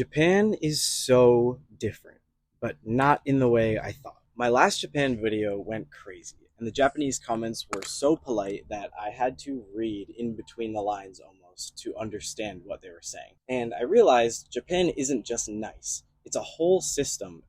Japan is so different, but not in the way I thought. My last Japan video went crazy, and the Japanese comments were so polite that I had to read in between the lines almost to understand what they were saying. And I realized Japan isn't just nice, it's a whole system,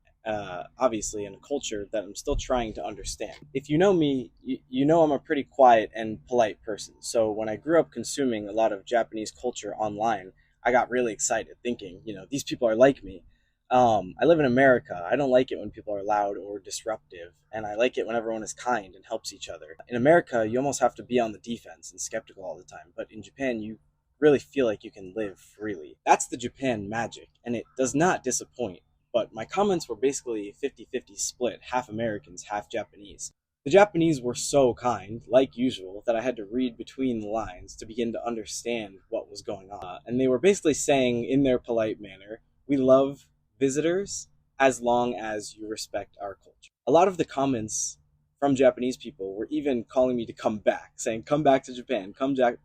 obviously, and a culture that I'm still trying to understand. If you know me, you know I'm a pretty quiet and polite person, so when I grew up consuming a lot of Japanese culture online, I got really excited thinking, these people are like me. I live in America. I don't like it when people are loud or disruptive, and I like it when everyone is kind and helps each other. In America, you almost have to be on the defense and skeptical all the time, but in Japan, you really feel like you can live freely. That's the Japan magic, and it does not disappoint. But my comments were basically 50-50 split, half Americans, half Japanese. The Japanese were so kind, like usual, that I had to read between the lines to begin to understand what was going on. And they were basically saying, in their polite manner, we love visitors as long as you respect our culture. A lot of the comments from Japanese people were even calling me to come back, saying, come back to Japan,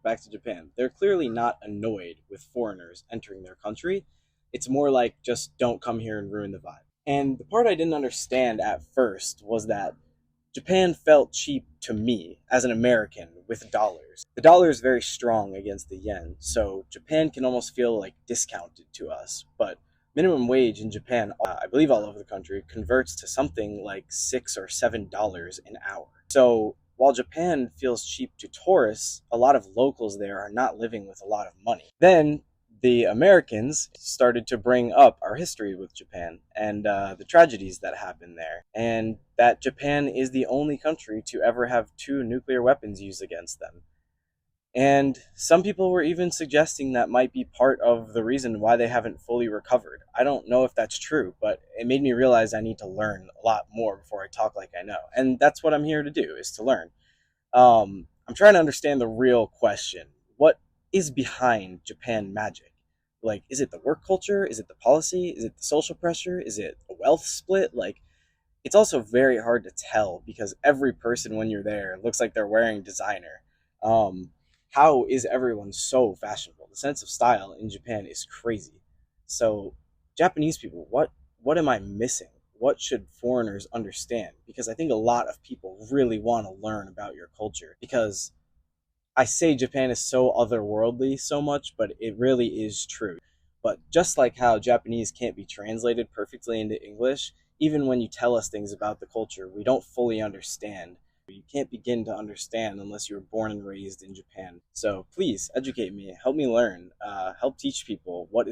back to Japan. They're clearly not annoyed with foreigners entering their country. It's more like just don't come here and ruin the vibe. And the part I didn't understand at first was that Japan felt cheap to me as an American with dollars. The dollar is very strong against the yen, so Japan can almost feel like discounted to us. But minimum wage in Japan, I believe all over the country, converts to something like $6 or $7 an hour. So while Japan feels cheap to tourists, a lot of locals there are not living with a lot of money. Then the Americans started to bring up our history with Japan and the tragedies that happened there, and that Japan is the only country to ever have two nuclear weapons used against them. And some people were even suggesting that might be part of the reason why they haven't fully recovered. I don't know if that's true, but it made me realize I need to learn a lot more before I talk like I know. And that's what I'm here to do, is to learn. I'm trying to understand the real question. What is behind Japan magic? Like, is it the work culture? Is it the policy? Is it the social pressure? Is it a wealth split? Like, it's also very hard to tell because every person when you're there looks like they're wearing designer. Um, how is everyone so fashionable? The sense of style in Japan is crazy. So, Japanese people, what am I missing? What should foreigners understand? Because I think a lot of people really want to learn about your culture. Because I say Japan is so otherworldly so much, but it really is true. But just like how Japanese can't be translated perfectly into English, even when you tell us things about the culture, we don't fully understand. You can't begin to understand unless you were born and raised in Japan. So please educate me, help me learn, help teach people what